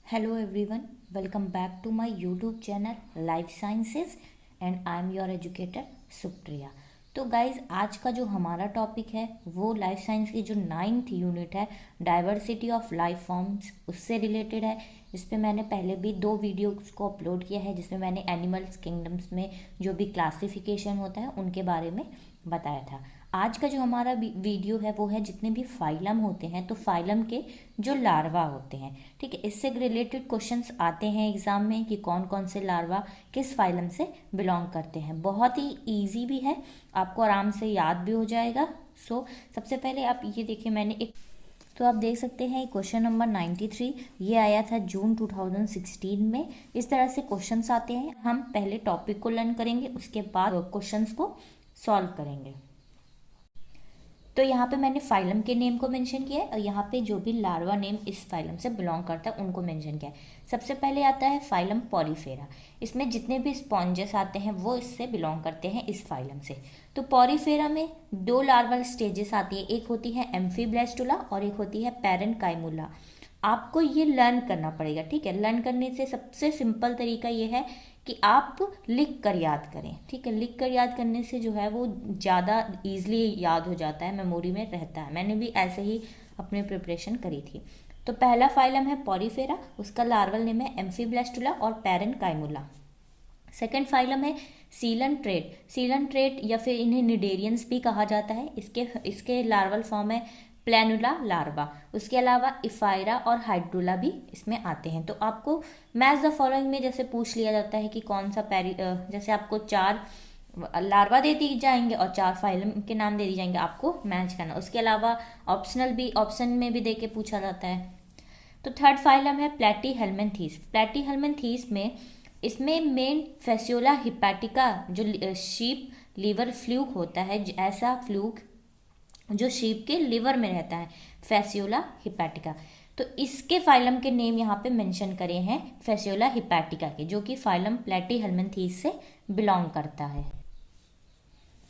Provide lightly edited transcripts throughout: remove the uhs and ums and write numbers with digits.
Hello everyone, welcome back to my YouTube channel Life Sciences and I am your educator Supriya. तो guys आज का जो हमारा topic है वो लाइफ साइंस की जो 9th यूनिट है डाइवर्सिटी ऑफ लाइफ फॉर्म्स उससे रिलेटेड है। इस पे मैंने पहले भी 2 वीडियोस को अपलोड किया है जिसमें मैंने एनिमल्स किंगडम्स में जो भी क्लासिफिकेशन होता है उनके बारे में बताया था। आज का जो हमारा वीडियो है वो है जितने भी फाइलम होते हैं तो फाइलम के जो लार्वा होते हैं, ठीक है। इससे रिलेटेड क्वेश्चंस आते हैं एग्जाम में कि कौन कौन से लार्वा किस फाइलम से बिलोंग करते हैं। बहुत ही इजी भी है, आपको आराम से याद भी हो जाएगा। सबसे पहले आप ये देखिए, मैंने एक तो आप देख सकते हैं क्वेश्चन नंबर 93 ये आया था जून 2016 में। इस तरह से क्वेश्चंस आते हैं। हम पहले टॉपिक को लर्न करेंगे, उसके बाद क्वेश्चंस को सॉल्व करेंगे। तो यहाँ पे मैंने फाइलम के नेम को मेंशन किया है और यहाँ पे जो भी लार्वा नेम इस फाइलम से बिलोंग करता है उनको मेंशन किया है। सबसे पहले आता है फाइलम पॉरीफेरा। इसमें जितने भी स्पॉन्जेस आते हैं वो इससे बिलोंग करते हैं इस फाइलम से। तो पॉरीफेरा में 2 लार्वल स्टेजेस आती है, एक होती है एम्फीब्लेस्टुला और एक होती है पैरेन्काइमुला। आपको ये लर्न करना पड़ेगा, ठीक है। लर्न करने से सबसे सिंपल तरीका ये है कि आप लिख कर याद करें, ठीक है। लिख कर याद करने से जो है वो ज़्यादा ईजिली याद हो जाता है, मेमोरी में रहता है। मैंने भी ऐसे ही अपनी प्रिपरेशन करी थी। तो पहला फाइलम है पॉरीफेरा, उसका लार्वल नेम है एम्फीब्लेस्टुला और पैरेन्काइमुला। सेकेंड फाइलम है सीलन ट्रेट। सीलन ट्रेट या फिर इन्हें निडेरियंस भी कहा जाता है। इसके लार्वल फॉर्म है प्लेनुला लार्वा। उसके अलावा इफायरा और हाइड्रोला भी इसमें आते हैं। तो आपको मैच द फॉलोइंग में जैसे पूछ लिया जाता है कि कौन सा जैसे आपको 4 लार्वा दे दी जाएंगे और 4 फाइलम के नाम दे दी जाएंगे, आपको मैच करना। उसके अलावा ऑप्शन में भी दे के पूछा जाता है। तो थर्ड फाइलम है प्लेटीहेल्मिन्थीस। प्लेटीहेल्मिन्थीस में इसमें मेन फेसियोला हिपैटिका जो शीप लीवर फ्लूक होता है, ऐसा फ्लूक जो शीप के लिवर में रहता है, फेसियोला हिपैटिका। तो इसके फाइलम के नेम यहाँ पे मेंशन करे हैं फेसियोला हिपैटिका के, जो कि फाइलम प्लेटीहेल्मिन्थीस से बिलोंग करता है।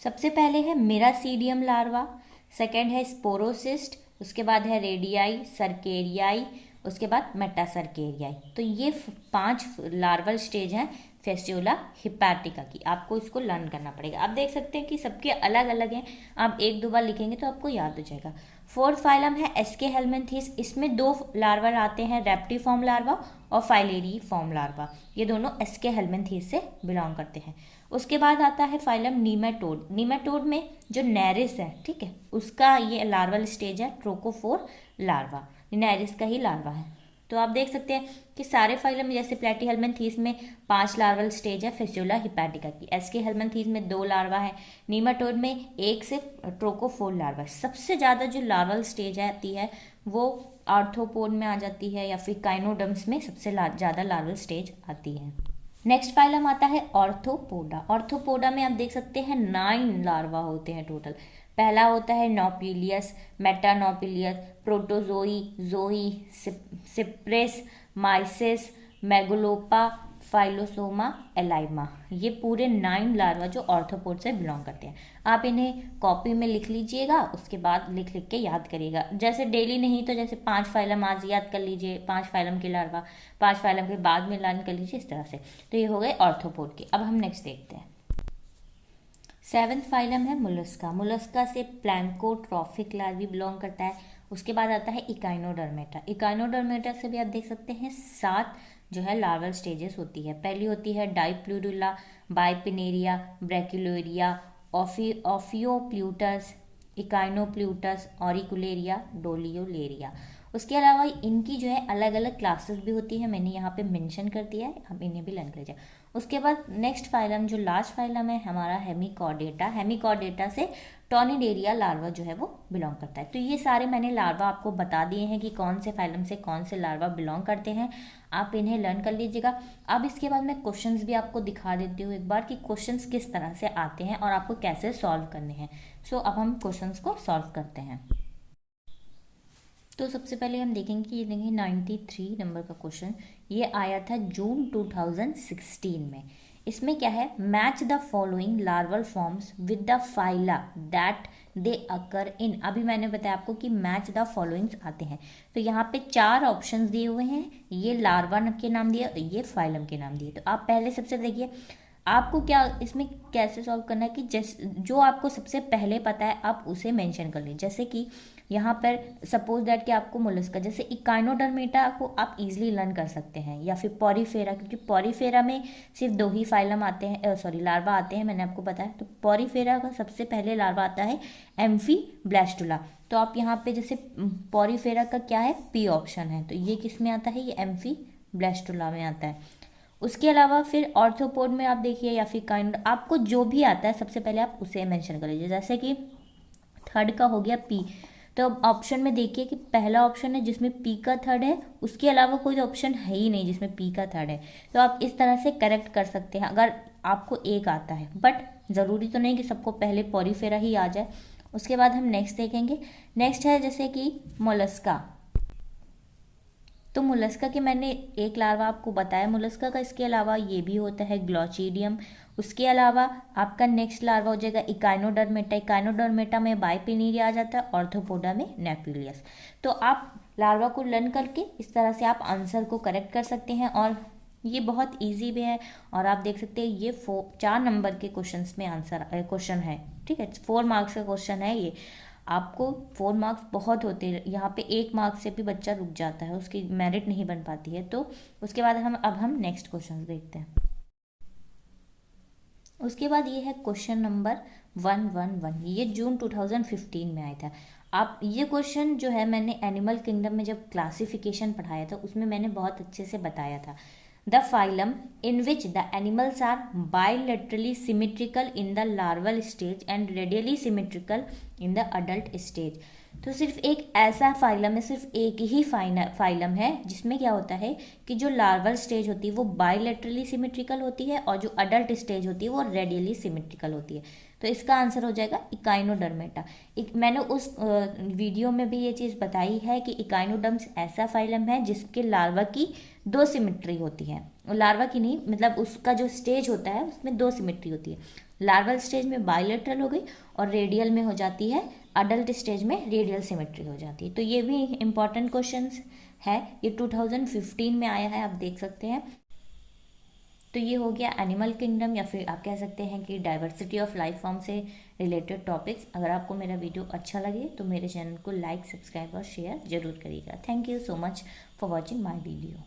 सबसे पहले है मिरासीडियम लार्वा, सेकेंड है स्पोरोसिस्ट, उसके बाद है रेडियाई, सर्केरियाई, उसके बाद मेटासर्केरियाई। तो ये 5 लार्वल स्टेज हैं फेसियोला हिपैटिका की। आपको इसको लर्न करना पड़ेगा। आप देख सकते हैं कि सबके अलग अलग हैं, आप 1-2 बार लिखेंगे तो आपको याद हो जाएगा। फोर्थ फाइलम है एस्के हेल्मिन्थीस। इसमें 2 लार्वा आते हैं, रेप्टिफॉर्म लार्वा और फाइलेरी फॉर्म लार्वा। ये दोनों एस्के हेल्मिन्थीस से बिलोंग करते हैं। उसके बाद आता है फाइलम नीमेटोड। नीमेटोड में जो नेरिस है, ठीक है, उसका ये लार्वल स्टेज है ट्रोकोफोर लार्वा। नेरिस का ही लार्वा है। तो आप देख सकते हैं कि सारे फाइलम जैसे प्लेटीहेल्मिन्थीस में 5 लार्वल स्टेज है फेसियोला हिपैटिका की, एस्के हेल्मिन्थीस में 2 लार्वा है, नीमाटोड में 1 से ट्रोकोफोर लार्वा। सबसे ज़्यादा जो लार्वल स्टेज आती है वो आर्थ्रोपोड में आ जाती है या फिर काइनोडम्स में सबसे ज़्यादा लार्वल स्टेज आती है। नेक्स्ट फाइलम आता है ऑर्थोपोडा। ऑर्थोपोडा में आप देख सकते हैं 9 लार्वा होते हैं टोटल। पहला होता है नोपिलियस, मेटानोपिलियस, प्रोटोजोई, जोई, सिप्रेस, माइसेस, मेगोलोपा, फाइलोसोमा, एलाइमा। ये पूरे 9 लार्वा जो ऑर्थोपोड से बिलोंग करते हैं। आप इन्हें कॉपी में लिख लीजिएगा, उसके बाद लिख लिख के याद करिएगा। जैसे डेली नहीं तो जैसे 5 फाइलम आज याद कर लीजिए, 5 फाइलम के लार्वा, 5 फाइलम के बाद में लर्न कर लीजिए, इस तरह से। तो ये हो गए ऑर्थोपोड के। अब हम नेक्स्ट देखते हैं। 7th फाइलम है मुलस्का। मुलस्का से प्लैंकोट्रॉफिक लार्वी बिलोंग करता है। उसके बाद आता है इकाइनोडर्मेटा। इकाइनोडर्मेटा से भी आप देख सकते हैं 7 जो है लार्वल स्टेजेस होती है। पहली होती है डाइप्लूरुला, बाइपिनेरिया, ब्रैक्यूलेरिया, ऑफियोप्ल्यूटस, इकाइनोप्ल्यूटस, ऑरिकुलेरिया, डोलियोलेरिया। उसके अलावा इनकी जो है अलग अलग क्लासेस भी होती है, मैंने यहाँ पे मेंशन कर दिया है, हम इन्हें भी लर्न कर जाए। उसके बाद नेक्स्ट फाइलम जो लास्ट फाइलम है हमारा हेमिकॉर्डेटा। हेमिकॉर्डेटा से टॉनिडेरिया लार्वा जो है वो बिलोंग करता है। तो ये सारे मैंने लार्वा आपको बता दिए हैं कि कौन से फाइलम से कौन से लार्वा बिलोंग करते हैं। आप इन्हें लर्न कर लीजिएगा। अब इसके बाद मैं क्वेश्चंस भी आपको दिखा देती हूँ एक बार कि क्वेश्चंस किस तरह से आते हैं और आपको कैसे सॉल्व करने हैं। अब हम क्वेश्चंस को सॉल्व करते हैं। तो सबसे पहले हम देखेंगे, ये देखेंगे 93 नंबर का क्वेश्चन, ये आया था जून 2016 में। इसमें क्या है, match the following larval forms with the phyla that they occur in. अभी मैंने बताया आपको कि मैच द फॉलोइंग्स आते हैं, तो यहाँ पे 4 ऑप्शंस दिए हुए हैं, ये लार्वा के नाम दिए, ये फाइलम के नाम दिए। तो आप पहले सबसे देखिए आपको क्या इसमें कैसे सॉल्व करना है कि जो आपको सबसे पहले पता है आप उसे मेंशन कर लीजिए। जैसे कि यहाँ पर सपोज दैट कि आपको मोलस्का, जैसे इकाइनोडर्मेटा को आप इजीली लर्न कर सकते हैं, या फिर पॉरीफेरा, क्योंकि पॉरीफेरा में सिर्फ 2 ही फाइलम आते हैं, सॉरी लार्वा आते हैं, मैंने आपको बताया। तो पॉरीफेरा का सबसे पहले लार्वा आता है एम्फीब्लास्टुला। तो आप यहाँ पे जैसे पॉरीफेरा का क्या है, पी ऑप्शन है, तो ये किस में आता है, ये एम्फीब्लास्टुला में आता है। उसके अलावा फिर ऑर्थोपोड में आप देखिए, या फिर काइंड, आपको जो भी आता है सबसे पहले आप उसे मेंशन कर लीजिए। जैसे कि थर्ड का हो गया पी, तो अब ऑप्शन में देखिए कि पहला ऑप्शन है जिसमें पी का थर्ड है, उसके अलावा कोई ऑप्शन है ही नहीं जिसमें पी का थर्ड है। तो आप इस तरह से करेक्ट कर सकते हैं अगर आपको एक आता है, बट ज़रूरी तो नहीं कि सबको पहले पॉरीफेरा ही आ जाए। उसके बाद हम नेक्स्ट देखेंगे। नेक्स्ट है जैसे कि मोलस्का। तो मोलस्का के मैंने एक लार्वा आपको बताया मोलस्का का, इसके अलावा ये भी होता है ग्लॉचिडियम। उसके अलावा आपका नेक्स्ट लार्वा हो जाएगा इकाइनोडर्मेटा। इकाइनोडर्मेटा में बाइपिनीरिया आ जाता है, ऑर्थोपोडा में नेपिलियस। तो आप लार्वा को लर्न करके इस तरह से आप आंसर को करेक्ट कर सकते हैं, और ये बहुत ईजी भी है। और आप देख सकते हैं ये 4 नंबर के क्वेश्चन में आंसर क्वेश्चन है, ठीक है, 4 मार्क्स का क्वेश्चन है ये। आपको 4 मार्क्स बहुत होते हैं, यहाँ पे 1 मार्क्स से भी बच्चा रुक जाता है, उसकी मेरिट नहीं बन पाती है। तो उसके बाद हम नेक्स्ट क्वेश्चन देखते हैं। उसके बाद ये है क्वेश्चन नंबर 111, ये जून 2015 में आया था। आप ये क्वेश्चन जो है मैंने एनिमल किंगडम में जब क्लासिफिकेशन पढ़ाया था उसमें मैंने बहुत अच्छे से बताया था। The phylum in which the animals are bilaterally symmetrical in the larval stage and radially symmetrical in the adult stage. तो सिर्फ एक ऐसा फाइलम है, सिर्फ एक ही फाइलम है जिसमें क्या होता है कि जो लार्वल स्टेज होती है वो बायलेटरली सिमेट्रिकल होती है, और जो अडल्ट स्टेज होती है वो रेडियली सिमेट्रिकल होती है। तो इसका आंसर हो जाएगा इकाइनोडर्मेटा। मैंने उस वीडियो में भी ये चीज़ बताई है कि इकाइनोडर्म्स ऐसा फाइलम है जिसके लार्वा की 2 सिमेट्री होती है, लार्वा की नहीं, मतलब उसका जो स्टेज होता है उसमें 2 सिमेट्री होती है। लार्वल स्टेज में बायलेटरल हो गई, और रेडियल में हो जाती है, अडल्ट स्टेज में रेडियल सिमेट्री हो जाती है। तो ये भी इंपॉर्टेंट क्वेश्चंस है, ये 2015 में आया है, आप देख सकते हैं। तो ये हो गया एनिमल किंगडम, या फिर आप कह सकते हैं कि डाइवर्सिटी ऑफ लाइफ फॉर्म से रिलेटेड टॉपिक्स। अगर आपको मेरा वीडियो अच्छा लगे तो मेरे चैनल को लाइक, सब्सक्राइब और शेयर जरूर करिएगा। Thank you so much for watching my video.